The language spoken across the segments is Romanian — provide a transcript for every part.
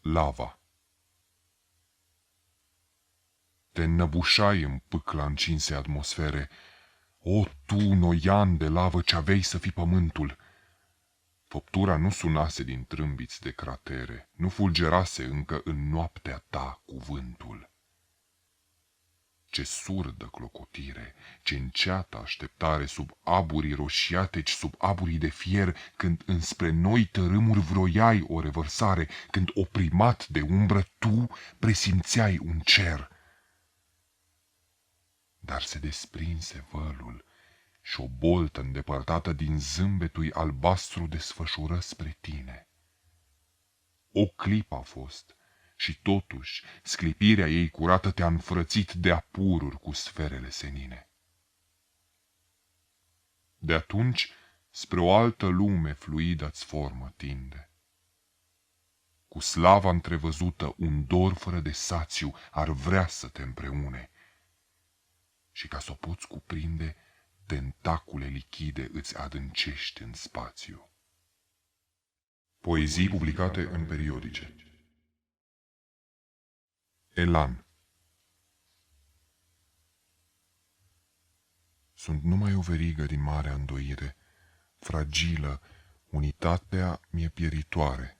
Lava. Te înnăbușai în pâcla încinse atmosfere. O, tu, noian de lavă ce-aveai să fii pământul! Făptura nu sunase din trâmbiți de cratere, nu fulgerase încă în noaptea ta cuvântul. Ce surdă clocotire, ce înceată așteptare sub aburii roșiateci, sub aburii de fier, când înspre noi tărâmuri vroiai o revărsare, când oprimat de umbră tu presimțeai un cer. Dar se desprinse vălul și o boltă îndepărtată din zâmbetul albastru desfășură spre tine. O clipă a fost și totuși sclipirea ei curată te-a înfrățit de apururi cu sferele senine. De atunci spre o altă lume fluidă-ți formă tinde. Cu slava întrevăzută un dor fără de sațiu ar vrea să te împreune. Și ca s-o poți cuprinde, tentacule lichide îți adâncești în spațiu. Poezii publicate în periodice. Elan. Sunt numai o verigă din marea îndoire, fragilă, unitatea mi-e pieritoare.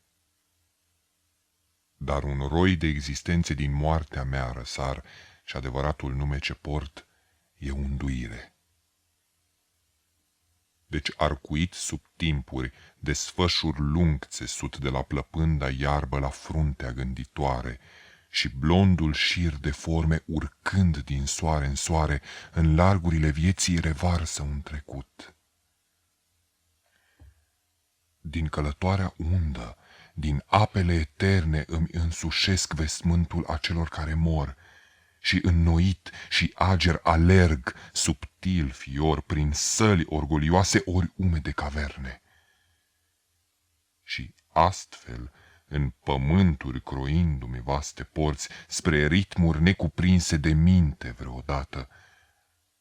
Dar un roi de existențe din moartea mea răsar și adevăratul nume ce port e unduire. Deci arcuit sub timpuri, desfășur lung țesut de la plăpânda iarbă la fruntea gânditoare, și blondul șir de forme urcând din soare în soare, în largurile vieții revarsă un trecut. Din călătoarea undă, din apele eterne îmi însușesc vestmântul acelor care mor, și înnoit și ager alerg, subtil fior, prin săli orgolioase ori umede caverne. Și astfel, în pământuri croindu-mi vaste porți, spre ritmuri necuprinse de minte vreodată,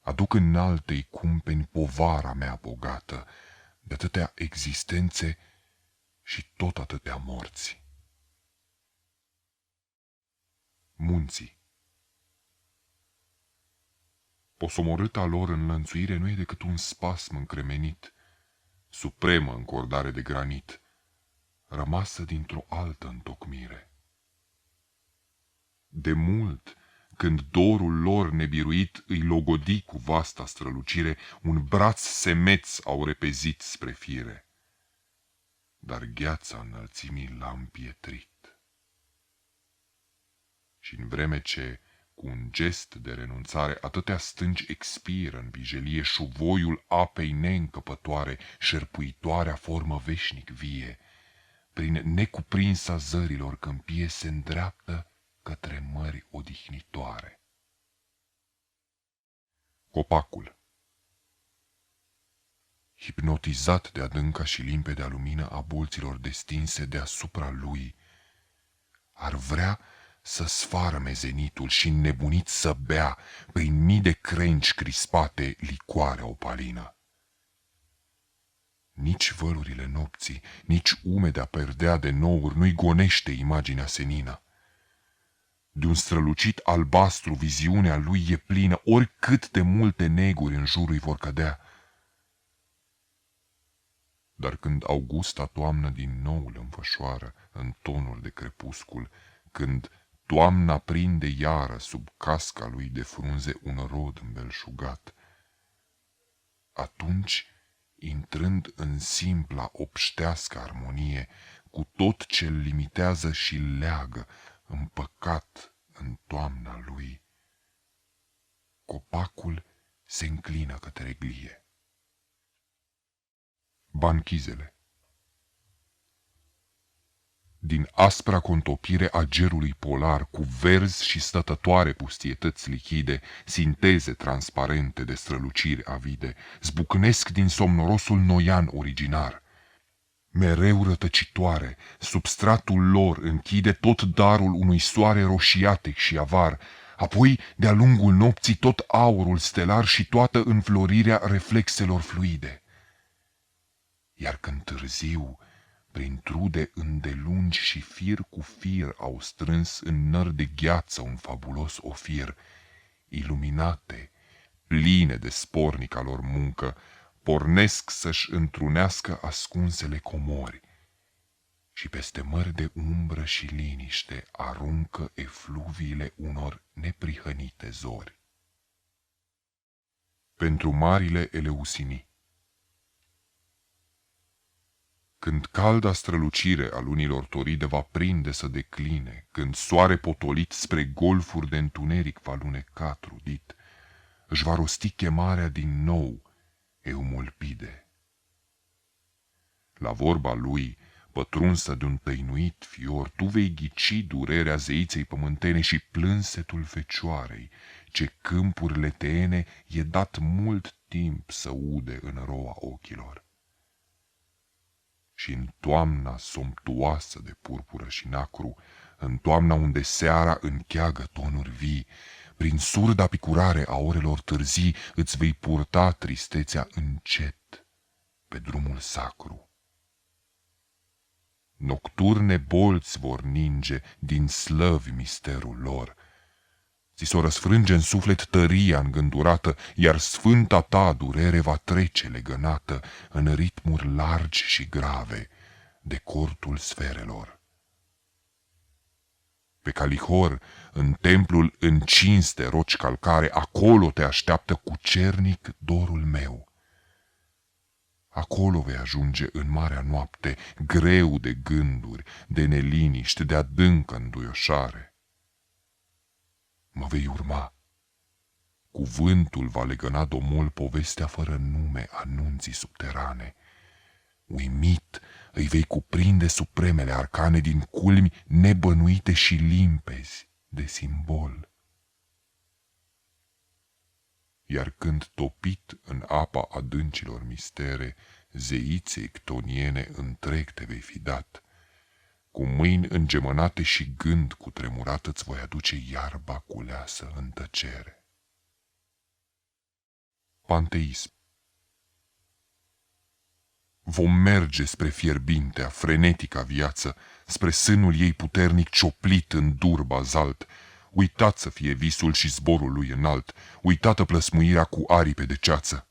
aduc în altei cumpeni povara mea bogată, de atâtea existențe și tot atâtea morți. Munții. Posomorâta lor înlănțuire nu e decât un spasm încremenit, supremă încordare de granit, rămasă dintr-o altă întocmire. De mult, când dorul lor nebiruit îi logodi cu vasta strălucire, un braț semeț au repezit spre fire, dar gheața înălțimii l-a împietrit. Și în vreme ce, cu un gest de renunțare, atâtea stânci expiră în vijelie, șuvoiul apei neîncăpătoare, șerpuitoarea formă veșnic vie, prin necuprinsa zărilor câmpie se îndreaptă către mări odihnitoare. Copacul. Hipnotizat de adânca și limpede lumină a bolților destinse deasupra lui, ar vrea să sfarme zenitul și înnebunit să bea prin mii de crengi crispate licoarea opalină. Nici vălurile nopții, nici umedea perdea de nouri nu-i gonește imaginea senină. De-un strălucit albastru viziunea lui e plină, oricât de multe neguri în jurul îi vor cădea. Dar când augusta toamnă din nou îl înfășoară în tonuri de crepuscul, când toamna prinde iară sub casca lui de frunze un rod îmbelșugat, atunci, intrând în simpla obștească armonie, cu tot ce-l limitează și leagă, împăcat în toamna lui, copacul se înclină către glie. Banchizele. Din aspra contopire a gerului polar, cu verzi și stătătoare pustietăți lichide, sinteze transparente de străluciri avide, zbucnesc din somnorosul noian originar. Mereu rătăcitoare, substratul lor închide tot darul unui soare roșiatec și avar, apoi, de-a lungul nopții, tot aurul stelar și toată înflorirea reflexelor fluide. Iar când târziu, prin trude îndelungi și fir cu fir au strâns în năr de gheață un fabulos ofir. Iluminate, pline de spornica lor muncă, pornesc să-și întrunească ascunsele comori și peste mări de umbră și liniște aruncă efluviile unor neprihănite zori. Pentru marile Eleusinii. Când calda strălucire a lunilor toride va prinde să decline, când soare potolit spre golfuri de întuneric va luneca trudit, își va rosti chemarea din nou Eumolpide. La vorba lui, pătrunsă de un tăinuit fior, tu vei ghici durerea zeiței pământene și plânsetul fecioarei, ce câmpurile teene e dat mult timp să ude în roa ochilor. Și în toamna somptuoasă de purpură și nacru, în toamna unde seara încheagă tonuri vii, prin surda picurare a orelor târzii îți vei purta tristețea încet pe drumul sacru. Nocturne bolți vor ninge din slăvi misterul lor. Ți s-o răsfrânge în suflet tăria îngândurată, iar sfânta ta durere va trece legănată în ritmuri largi și grave de cortul sferelor. Pe Calihor, în templul încins de roci calcare, acolo te așteaptă cu cernic dorul meu. Acolo vei ajunge în marea noapte, greu de gânduri, de neliniște, de adâncă înduioșare. Mă vei urma. Cuvântul va legăna domol povestea fără nume a nunții subterane. Uimit îi vei cuprinde supremele arcane din culmi nebănuite și limpezi de simbol. Iar când topit în apa adâncilor mistere, zeiței ctoniene întreg te vei fi dat, cu mâini îngemănate și gând cutremurat îți voi aduce iarba culeasă în tăcere. Panteism. Vom merge spre fierbintea, frenetica viață, spre sânul ei puternic cioplit în dur bazalt. Uitat să fie visul și zborul lui înalt, uitată plăsmuirea cu aripe de ceață.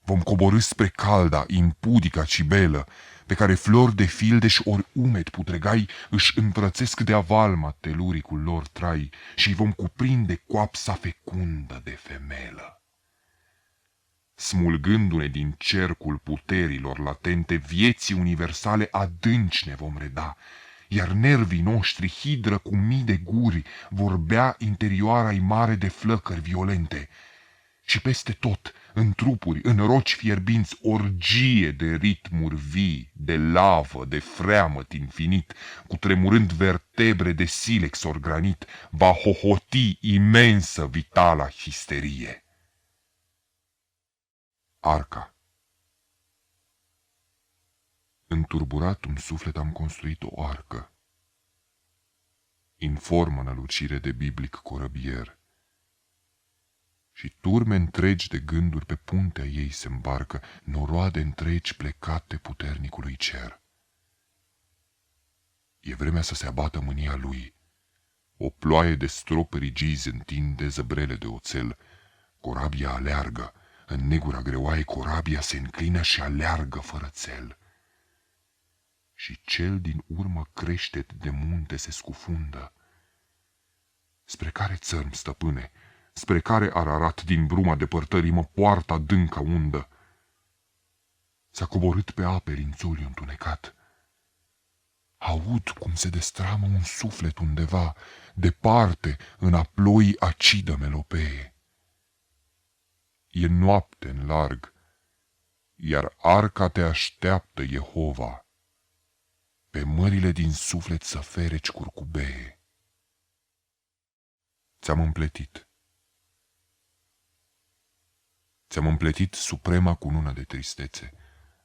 Vom coborî spre calda, impudica cibelă, pe care flori de fildeș ori umed putregai își învrățesc de avalma teluricul lor trai și vom cuprinde coapsa fecundă de femelă. Smulgându-ne din cercul puterilor latente, vieții universale adânci ne vom reda, iar nervii noștri, hidră cu mii de guri, vor bea interioara-i mare de flăcări violente. Și peste tot, în trupuri, în roci fierbinți, orgie de ritmuri vii, de lavă, de freamăt infinit, cutremurând vertebre de silex ori granit, va hohoti imensă vitala histerie. Arca. Înturburat un suflet am construit o arcă, informă nălucire de biblic corăbier, și turme întregi de gânduri pe puntea ei se îmbarcă, noroade întregi plecate puternicului cer. E vremea să se abată mânia lui. O ploaie de stropi rigizi întinde zăbrele de oțel. Corabia aleargă. În negura greoaie corabia se înclină și aleargă fără țel. Și cel din urmă creștet de munte se scufundă. Spre care țărm, stăpâne? Spre care Ararat din bruma depărtării mă poartă adânca undă? S-a coborât pe ape rințoliu întunecat. Aud cum se destramă un suflet undeva, departe, în a ploii acidă melopee. E noapte în larg, iar arca te așteaptă, Jehova, pe mările din suflet să fereci curcubeie. Ți-am împletit. Ți-am împletit suprema cunună de tristețe,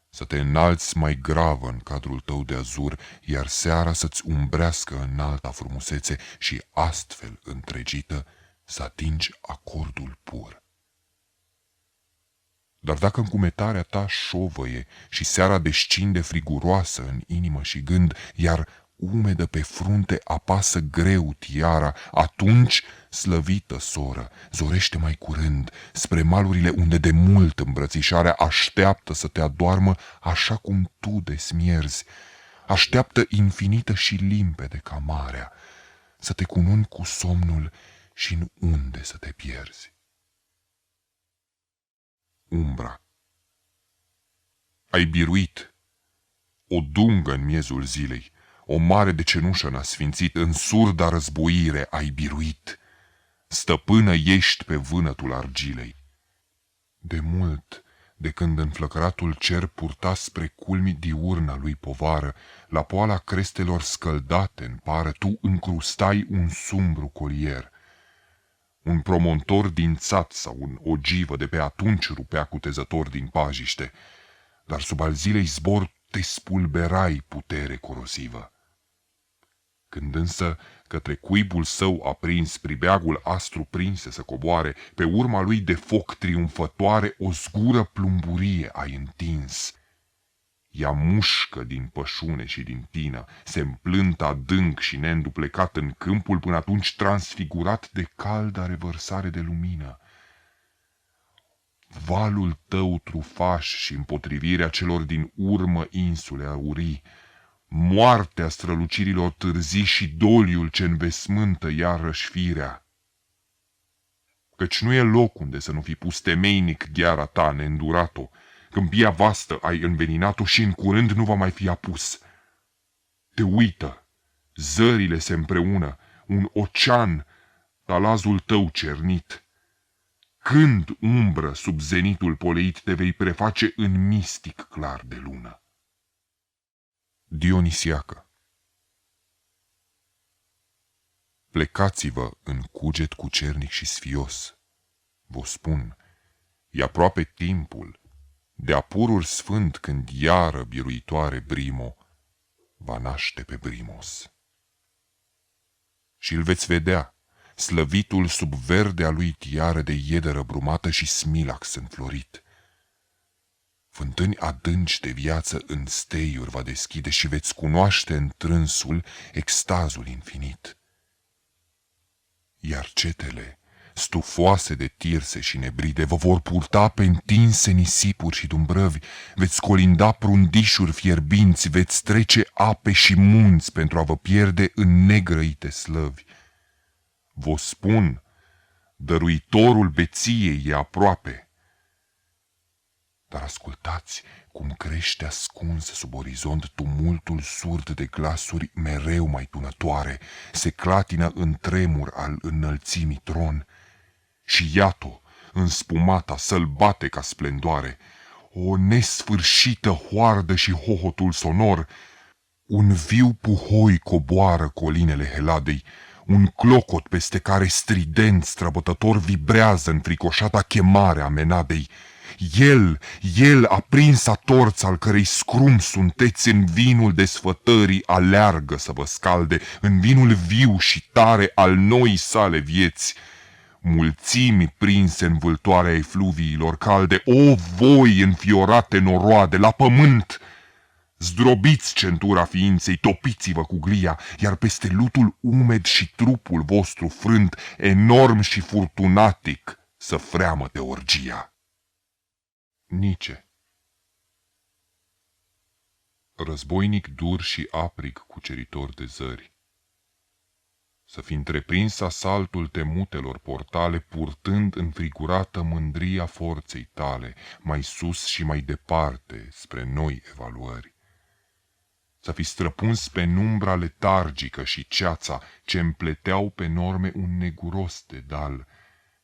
să te înalți mai gravă în cadrul tău de azur, iar seara să-ți umbrească înalta frumusețe și astfel întregită să atingi acordul pur. Dar dacă încumetarea ta șovăie și seara descinde friguroasă în inimă și gând, iar umedă pe frunte apasă greu tiara, atunci, slăvită soră, zorește mai curând spre malurile unde de mult îmbrățișarea așteaptă să te adoarmă așa cum tu desmierzi, așteaptă infinită și limpede ca marea, să te cununi cu somnul și în unde să te pierzi. Umbra. Ai biruit o dungă în miezul zilei, o mare de cenușă n-a sfințit, în surda războire ai biruit, stăpână ești pe vânătul argilei. De mult, de când în flăcăratul cer purta spre culmi diurna lui povară, la poala crestelor scăldate în pară, tu încrustai un sumbru colier. Un promontor dințat sau un ogivă de pe atunci rupea cutezător din pajiște, dar sub al zilei zbor te spulberai putere corosivă. Când însă către cuibul său aprins pribeagul astru prinse să coboare, pe urma lui de foc triumfătoare o zgură plumburie ai întins. Ea mușcă din pășune și din tină, se împlântă adânc și neînduplecat în câmpul până atunci transfigurat de calda revărsare de lumină. Valul tău trufaș și împotrivirea celor din urmă insule aurii, moartea strălucirilor târzii și doliul ce învesmântă iarăși firea. Căci nu e loc unde să nu fi pus temeinic gheara ta neîndurat-o, câmpia vastă ai înveninat-o și în curând nu va mai fi apus. Te uită, zările se împreună, un ocean, talazul tău cernit. Când, umbră, sub zenitul poleit te vei preface în mistic clar de lună? Dionisiacă. Plecați-vă în cuget cucernic și sfios. Vă spun, e aproape timpul de apururi sfânt când iară biruitoare Brimo va naște pe Brimos. Și îl veți vedea, slăvitul sub verdea lui tiară de iederă brumată și smilax înflorit. Fântâni adânci de viață în steiuri va deschide și veți cunoaște în trânsul extazul infinit. Iar cetele, stufoase de tirse și nebride, vă vor purta pe întinse nisipuri și dumbrăvi, veți colinda prundișuri fierbinți, veți trece ape și munți pentru a vă pierde în negrăite slăvi. Vă spun, dăruitorul beției e aproape. Dar ascultați cum crește ascuns sub orizont tumultul surd de glasuri mereu mai tunătoare, se clatină în tremur al înălțimii tron. Și iată, înspumata, sălbate ca splendoare, o nesfârșită hoardă și hohotul sonor, un viu puhoi coboară colinele Heladei, un clocot peste care strident străbătător vibrează înfricoșata chemare a Menadei. El, aprinsa torț al cărei scrum sunteți în vinul desfătării, aleargă să vă scalde, în vinul viu și tare al noii sale vieți. Mulțimi prinse în vâltoarea efluviilor calde, o voi înfiorate noroade, la pământ! Zdrobiți centura ființei, topiți-vă cu glia, iar peste lutul umed și trupul vostru frânt, enorm și furtunatic, să freamă de orgia. Nice. Războinic dur și aprig cuceritor de zări. Să fi întreprins asaltul temutelor portale, purtând înfrigurată mândria forței tale, mai sus și mai departe, spre noi evaluări. Să fi străpuns penumbra letargică și ceața ce împleteau pe norme un neguros dedal,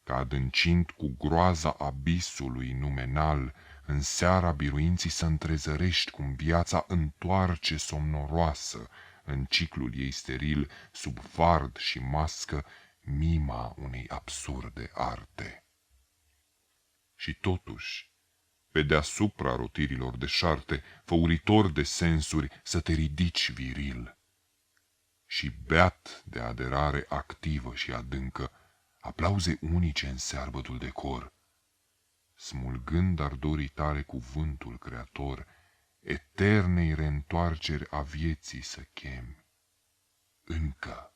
ca adâncind cu groaza abisului numenal, în seara biruinții să întrezărești cum viața întoarce somnoroasă în ciclul ei steril, sub fard și mască, mima unei absurde arte. Și totuși, pe deasupra rotirilor deșarte, făuritor de sensuri, să te ridici viril. Și beat de aderare activă și adâncă, aplauze unice în searbătul de cor, smulgând ardorii tale cuvântul creator, eternei reîntoarceri a vieții să chemi. Încă.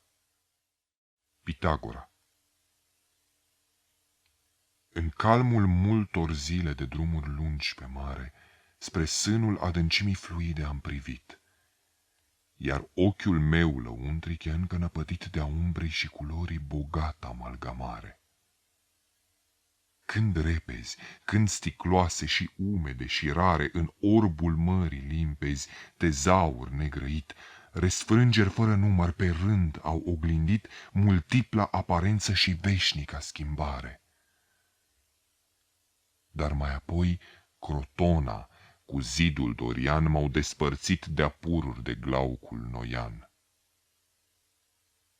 Pitagora. În calmul multor zile de drumuri lungi pe mare, spre sânul adâncimii fluide am privit, iar ochiul meu lăuntric e încă năpădit de-a umbrei și culorii bogat amalgamare. Când repezi, când sticloase și umede și rare, în orbul mării limpezi, tezaur negrăit, răsfrângeri fără număr pe rând au oglindit multipla aparență și veșnica schimbare. Dar mai apoi Crotona cu zidul dorian m-au despărțit de-a pururi de glaucul noian.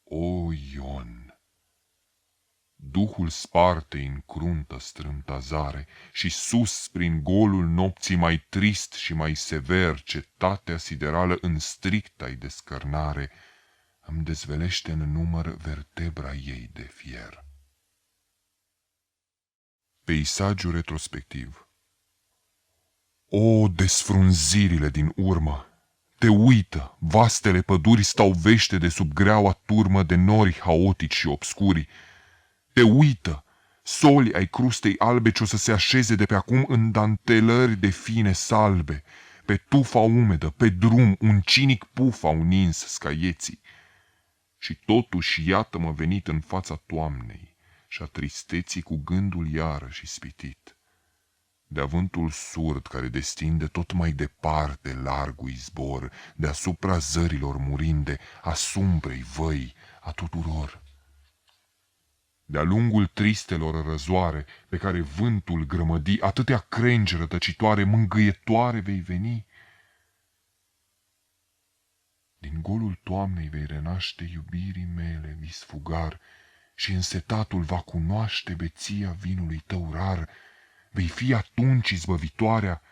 O, Ion! Duhul spartei în cruntă strâmtazare și sus prin golul nopții mai trist și mai sever cetatea siderală în stricta-i descărnare îmi dezvelește în număr vertebra ei de fier. Peisagiu retrospectiv. O, desfrunzirile din urmă! Te uită, vastele păduri stau vește de sub greaua turmă de nori haotici și obscuri. Te uită, soli ai crustei albe ce o să se așeze de pe acum în dantelări de fine salbe. Pe tufa umedă, pe drum, un cinic puf au nins scaieții. Și totuși iată-mă venit în fața toamnei și a tristeții cu gândul iarăși ispitit de avântul surd care destinde tot mai departe largul izbor, deasupra zărilor murinde, a sumbrei văi a tuturor. De-a lungul tristelor răzoare pe care vântul grămădi, atâtea crengi rătăcitoare, mângâietoare vei veni. Din golul toamnei vei renaște iubirii mele vis fugar și însetatul va cunoaște beția vinului tău rar. Vei fi atunci izbăvitoarea,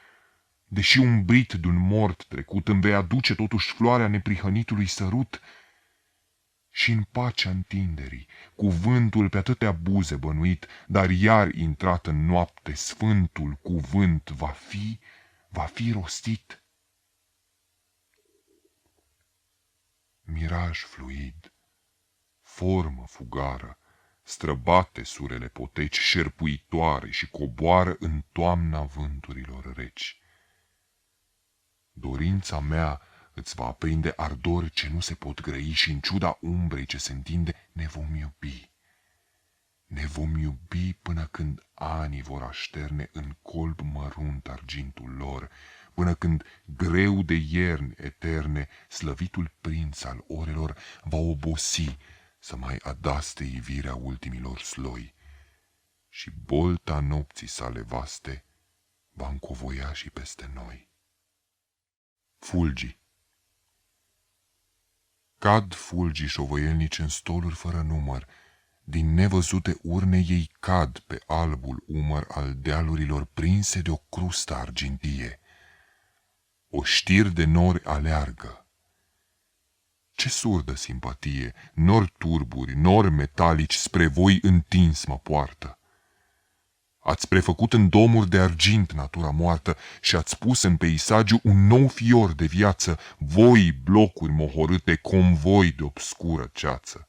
deși umbrit de-un mort trecut, îmi vei aduce totuși floarea neprihănitului sărut. Și în pacea întinderii, cuvântul pe atâtea buze bănuit, dar iar intrat în noapte, sfântul cuvânt va fi rostit. Miraj fluid, formă fugară, străbate surele poteci șerpuitoare și coboară în toamna vânturilor reci. Dorința mea îți va aprinde ardori ce nu se pot grăi și în ciuda umbrei ce se întinde ne vom iubi. Ne vom iubi până când anii vor așterne în colb mărunt argintul lor, până când, greu de ierni eterne, slăvitul prinț al orelor va obosi să mai adaste ivirea ultimilor sloi și bolta nopții sale vaste va încovoia și peste noi. Fulgi. Cad fulgii șovăielnici în stoluri fără număr, din nevăzute urne ei cad pe albul umăr al dealurilor prinse de o crustă argintie. O știri de nori aleargă. Ce surdă simpatie, nori turburi, nori metalici spre voi întins mă poartă. Ați prefăcut în domuri de argint natura moartă și ați pus în peisagiu un nou fior de viață, voi blocuri mohorâte, convoi de obscură ceață.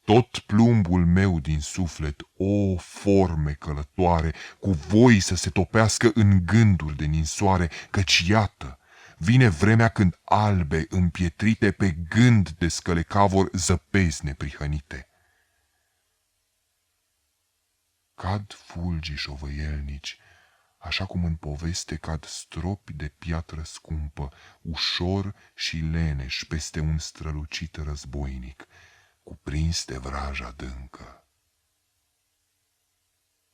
Tot plumbul meu din suflet, o forme călătoare, cu voi să se topească în gânduri de ninsoare, căci iată, vine vremea când albe împietrite pe gând de scăleca vor zăpezi neprihănite. Cad fulgii șovăielnici, așa cum în poveste cad stropi de piatră scumpă, ușor și leneș peste un strălucit războinic, cuprins de vrajă adâncă.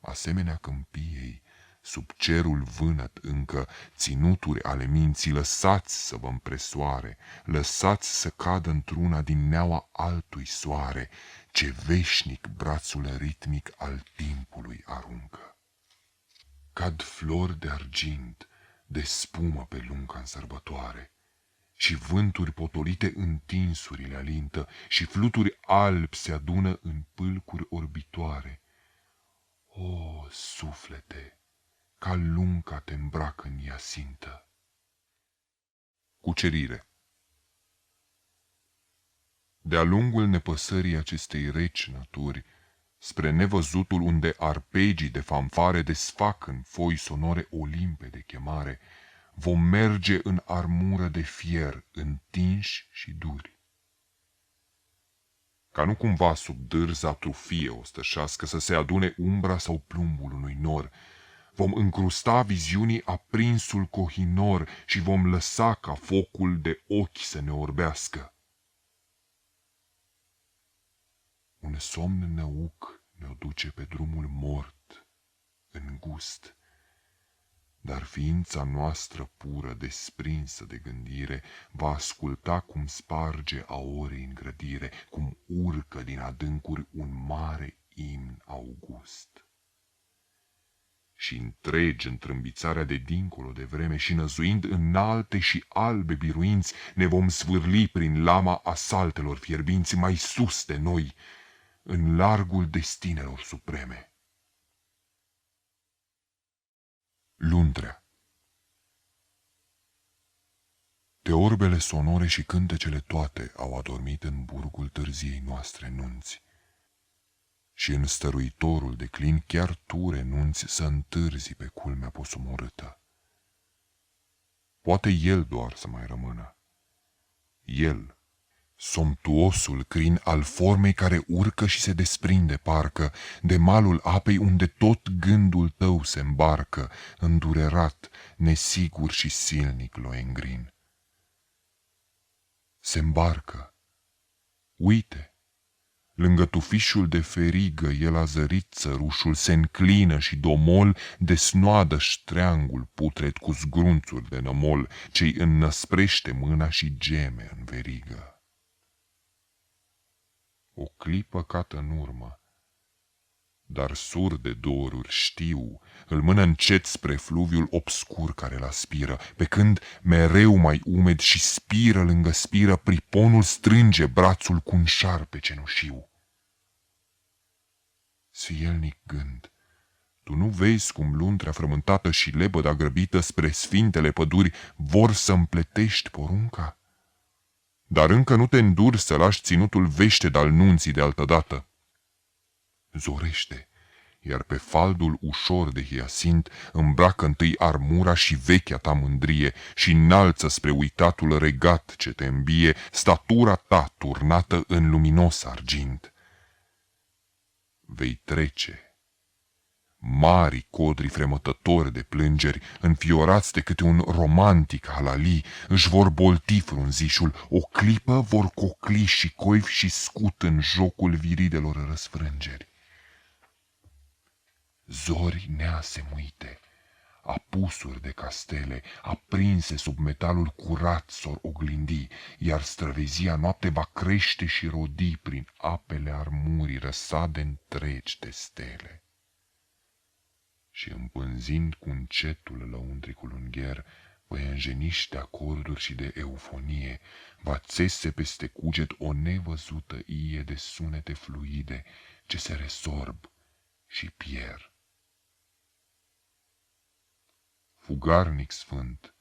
Asemenea câmpiei, sub cerul vânăt încă, ținuturi ale minții, lăsați să vă împresoare, lăsați să cadă într-una din neaua altui soare, ce veșnic brațul ritmic al timpului aruncă. Cad flori de argint, de spumă pe lunga în sărbătoare, și vânturi potolite întinsurile alintă, și fluturi albi se adună în pâlcuri orbitoare. O, suflete, ca lunca te îmbracă în iasintă. Cucerire. De-a lungul nepăsării acestei reci naturi, spre nevăzutul unde arpegii de fanfare desfac în foi sonore o limpede chemare, vom merge în armură de fier, întinși și duri. Ca nu cumva sub dârza trufie ostășească să se adune umbra sau plumbul unui nor, vom încrusta viziunii aprinsul cohinor și vom lăsa ca focul de ochi să ne orbească. Un somn năuc ne-o duce pe drumul mort, îngust, dar ființa noastră pură, desprinsă de gândire, va asculta cum sparge aorii în grădire, cum urcă din adâncuri un mare imn august. Și întregi întrâmbițarea de dincolo de vreme și năzuind înalte și albe biruinți, ne vom zvârli prin lama asaltelor fierbinți mai sus de noi, în largul destinelor supreme. Luntrea. Teorbele sonore și cântecele toate au adormit în burgul târziei noastre nunți. Și în stăruitorul declin chiar tu renunți să întârzi pe culmea posomorâtă. Poate el doar să mai rămână. El, somptuosul crin al formei care urcă și se desprinde parcă de malul apei unde tot gândul tău se îmbarcă, îndurerat, nesigur și silnic loengrin. Se îmbarcă. Uite! Lângă tufișul de ferigă el a zărit țărușul, se înclină și domol desnoadă ștreangul putred cu zgrunțuri de nămol, ce-i înnăsprește mâna și geme în verigă. O clipă cată în urmă, dar surde doruri știu, îl mână încet spre fluviul obscur care l-aspiră, pe când mereu mai umed și spiră lângă spiră, priponul strânge brațul cu un șarpe cenușiu. Sfielnic gând, tu nu vezi cum luntrea frământată și lebăda grăbită spre sfintele păduri vor să împletești porunca? Dar încă nu te înduri să lași ținutul veșted al nunții de altădată. Zorește, iar pe faldul ușor de hiasint îmbracă întâi armura și vechea ta mândrie și înalță spre uitatul regat ce te îmbie statura ta turnată în luminos argint. Vei trece. Mari codri fremătători de plângeri, înfiorați de câte un romantic halali, își vor bolti frunzișul, o clipă vor cocli și coiv și scut în jocul viridelor răsfrângeri. Zori neasemuite, apusuri de castele, aprinse sub metalul curat s-or oglindi, iar străvezia noapte va crește și rodi prin apele armurii răsade întregi de stele. Și împânzind cu încetul lăuntricul ungher, păianjeniși de acorduri și de eufonie, va țese peste cuget o nevăzută ie de sunete fluide ce se resorb și pierd. Fugarnic sfânt,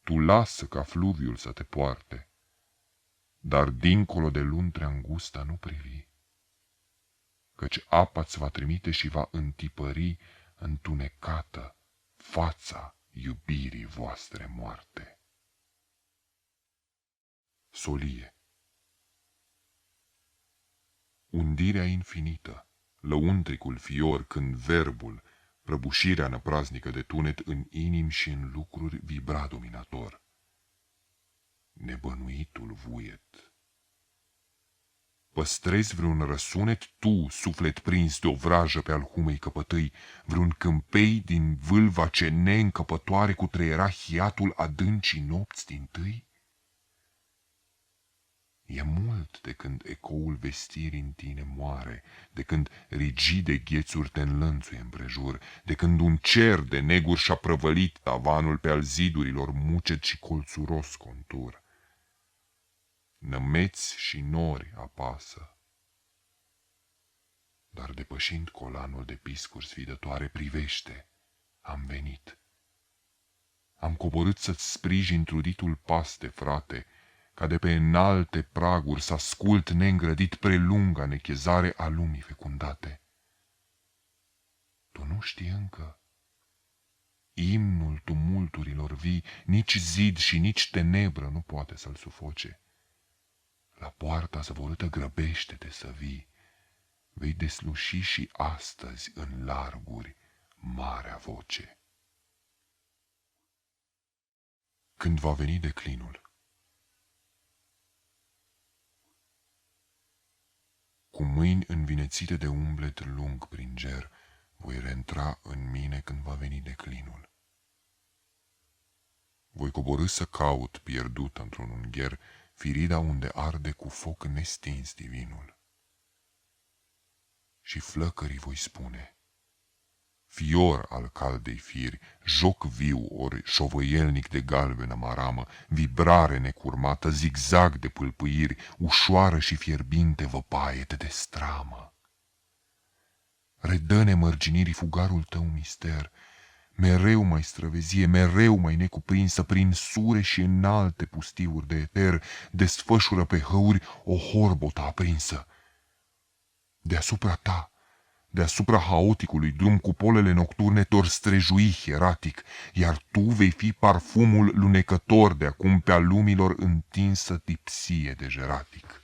tu lasă ca fluviul să te poarte, dar dincolo de luntrea îngustă nu privi, căci apa-ți va trimite și va întipări întunecată fața iubirii voastre moarte. Solie. Undirea infinită, lăuntricul fior, când verbul, prăbușirea năpraznică de tunet în inim și în lucruri vibra dominator. Nebănuitul vuiet. Păstrezi vreun răsunet tu, suflet prins de o vrajă pe al humei căpătâi, vreun câmpei din vâlva ce neîncăpătoare cutreiera hiatul adâncii nopți dintâi? E mult de când ecoul vestirii în tine moare, de când rigide ghețuri te înlănțuie împrejur, de când un cer de neguri și-a prăvălit tavanul pe al zidurilor mucet și colțuros contur. Nămeți și nori apasă. dar depășind colanul de piscuri sfidătoare, privește, am venit. Am coborât să-ți sprijin truditul paste, frate, ca de pe înalte praguri să ascult neîngrădit prelunga nechezare a lumii fecundate. Tu nu știi încă? Imnul tumulturilor vii, nici zid și nici tenebră nu poate să-l sufoce. La poarta zăvorâtă grăbește-te să vii, vei desluși și astăzi în larguri marea voce. Când va veni declinul. Cu mâini învinețite de umblet lung prin ger, voi reîntra în mine când va veni declinul. Voi coborî să caut, pierdut într-un ungher, firida unde arde cu foc nestins divinul. Și flăcării voi spune, fior al caldei firi, joc viu ori șovăielnic de galbenă maramă, vibrare necurmată, zigzag de pâlpâiri, ușoară și fierbinte văpaie de destramă. Redă-ne mărginirii fugarul tău mister, mereu mai străvezie, mereu mai necuprinsă, prin sure și înalte pustiuri de eter, desfășură pe hăuri o horbotă aprinsă. Deasupra ta, deasupra haoticului drum cupolele nocturne te-or strejui hieratic, iar tu vei fi parfumul lunecător de acum pe-a lumilor întinsă tipsie de jeratic.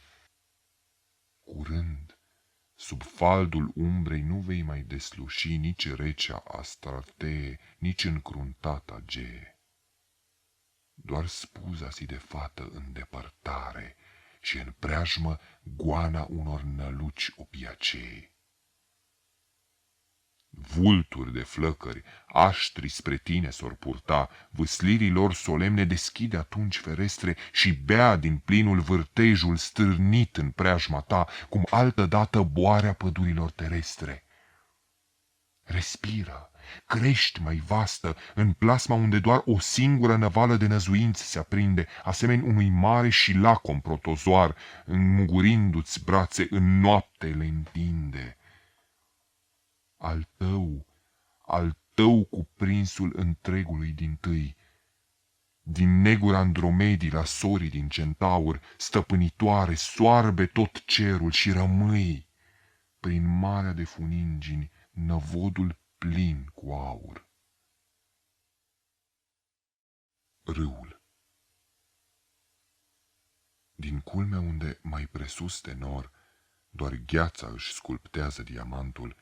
Curând, sub faldul umbrei nu vei mai desluși nici recea Astratee, nici încruntata Gee. Doar spuza-si de fată în depărtare și în preajmă goana unor năluci opiacei. Vulturi de flăcări, aștri spre tine s-or purta, vâslirii lor solemne deschide atunci ferestre și bea din plinul vârtejul stârnit în preajma ta, cum altădată boarea pădurilor terestre. Respiră, crești mai vastă, în plasma unde doar o singură năvală de năzuință se aprinde, asemeni unui mare și lacom protozoar, înmugurindu-ți brațe în noapte le întinde. Al tău cuprinsul întregului dintâi, din negura Andromedii la sorii din Centaur, stăpânitoare, soarbe tot cerul și rămâi, prin marea de funingini, năvodul plin cu aur. Râul. Din culmea unde, mai presus de nor, doar gheața își sculptează diamantul,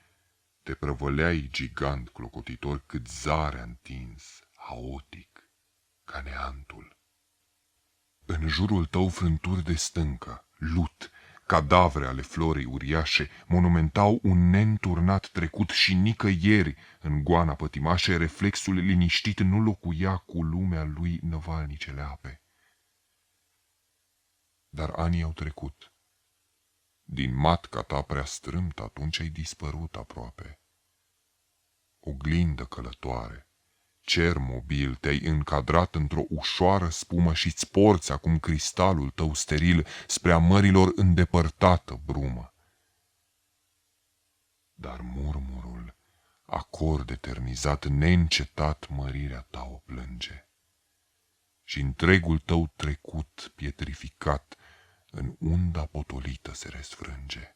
te prăvăleai gigant clocotitor cât zarea întins, haotic, ca neantul. În jurul tău frânturi de stâncă, lut, cadavre ale florii uriașe, monumentau un neînturnat trecut și nicăieri în goana pătimașe reflexul liniștit nu locuia cu lumea lui năvalnicele ape. Dar anii au trecut. Din matca ta prea strâmtă atunci ai dispărut aproape. Oglindă călătoare, cer mobil, te-ai încadrat într-o ușoară spumă și-ți porți acum cristalul tău steril spre a mărilor îndepărtată brumă. Dar murmurul, acord eternizat, neîncetat mărirea ta o plânge. Și întregul tău trecut pietrificat în unda potolită se răsfrânge.